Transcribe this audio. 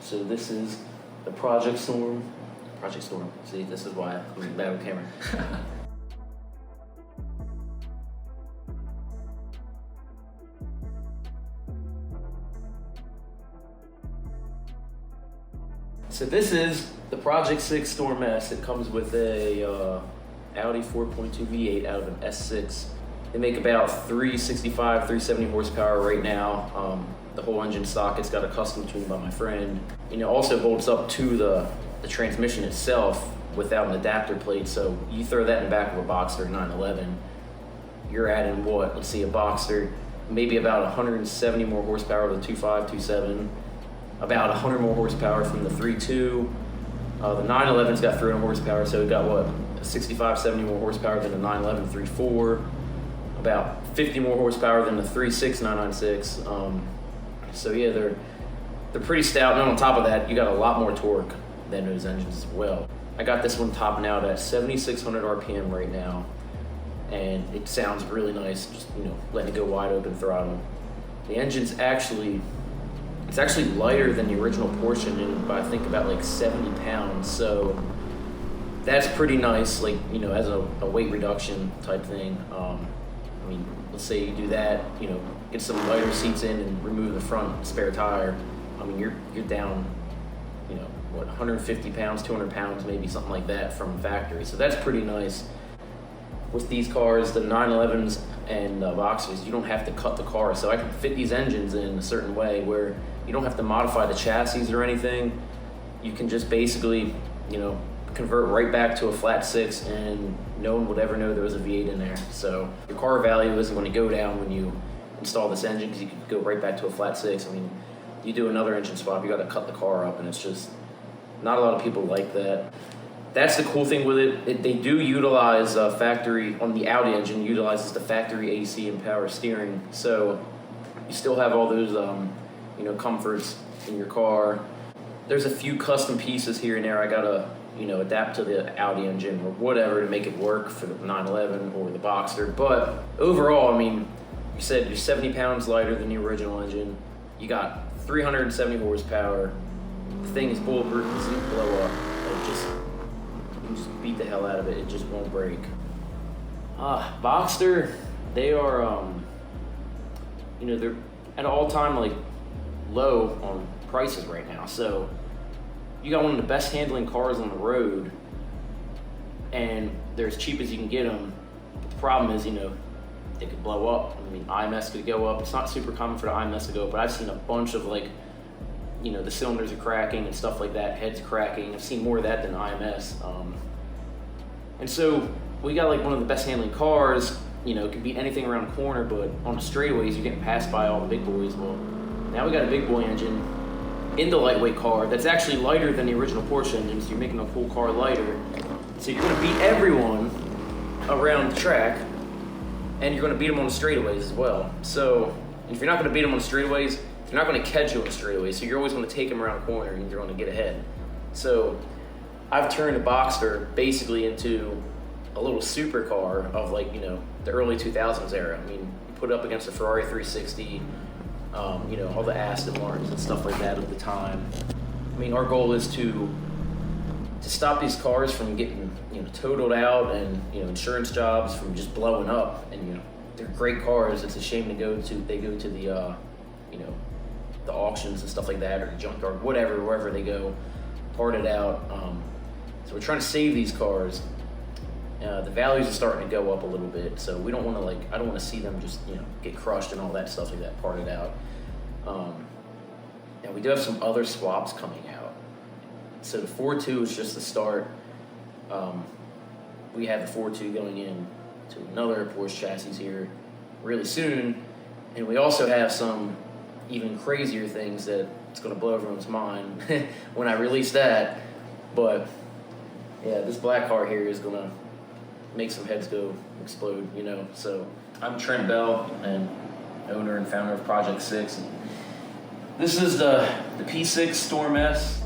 So this is the Project Storm. See, this is why I'm bad with camera. So this is the Project 6 Storm S. It comes with a Audi 4.2 V8 out of an S6. They make about 365, 370 horsepower right now. The whole engine socket's got a custom tune by my friend. It also bolts up to the transmission itself without an adapter plate. So you throw that in the back of a Boxster 911, you're adding what? Let's see, a Boxster, maybe about 170 more horsepower than 2.5, 2.7. About 100 more horsepower from the 3.2. The 911's got 300 horsepower, so it got what? 65, 70 more horsepower than the 911 3.4. About 50 more horsepower than the 3.6 996. So yeah, they're pretty stout. And on top of that, you got a lot more torque than those engines as well. I got this one topping out at 7,600 RPM right now, and it sounds really nice. Just letting it go wide open throttle. The engine's actually lighter than the original Porsche engine by I think about like 70 pounds. So that's pretty nice, like, as a weight reduction type thing. Let's say you do that, get some lighter seats in and remove the front spare tire. You're down, 150 pounds, 200 pounds, maybe something like that from factory. So that's pretty nice. With these cars, the 911s and Boxsters, you don't have to cut the car. So I can fit these engines in a certain way where you don't have to modify the chassis or anything. You can just basically, convert right back to a flat 6, and no one would ever know there was a V8 in there. So your car value isn't going to go down when you install this engine, because you can go right back to a flat 6. You do another engine swap, you got to cut the car up, and it's just not a lot of people like that. That's the cool thing with it. They do utilize factory, on the Audi engine, utilizes the factory AC and power steering. So you still have all those comforts in your car. There's a few custom pieces here and there I gotta adapt to the Audi engine or whatever to make it work for the 911 or the Boxster. But overall, you said you're 70 pounds lighter than the original engine. You got 370 horsepower. The thing is bulletproof, it doesn't blow up. You just beat the hell out of it. It just won't break. Boxster, they are they're at an all-time low on prices right now. So you got one of the best handling cars on the road, and they're as cheap as you can get them. But the problem is, they could blow up. IMS could go up. It's not super common for the IMS to go up, but I've seen a bunch of the cylinders are cracking and stuff like that, heads cracking. I've seen more of that than IMS. And so we got one of the best handling cars. It could beat anything around the corner, but on the straightaways, you're getting passed by all the big boys. Well, now we got a big boy engine in the lightweight car that's actually lighter than the original Porsche engine, so you're making a whole car lighter. So you're gonna beat everyone around the track, and you're gonna beat them on the straightaways as well. So if you're not gonna beat them on the straightaways, they're not gonna catch you on the straightaways, so you're always gonna take them around the corner and you're gonna get ahead. So I've turned a Boxster basically into a little supercar of the early 2000s era. You put it up against a Ferrari 360, all the Aston Martins and stuff like that at the time. Our goal is to stop these cars from getting totaled out, and insurance jobs from just blowing up. And they're great cars. It's a shame they go to the the auctions and stuff like that, or the junkyard, wherever they go, part it out. So we're trying to save these cars. The values are starting to go up a little bit, so we don't want to I don't want to see them just get crushed and all that stuff like that, parted out. And we do have some other swaps coming out. So the 4.2 is just the start. We have the 4.2 going in to another Porsche chassis here really soon, and we also have some even crazier things that it's going to blow everyone's mind when I release that. But yeah, this black car here is going to make some heads go explode, So I'm Trent Bell, and owner and founder of Project 6. This is the P6 Storm S.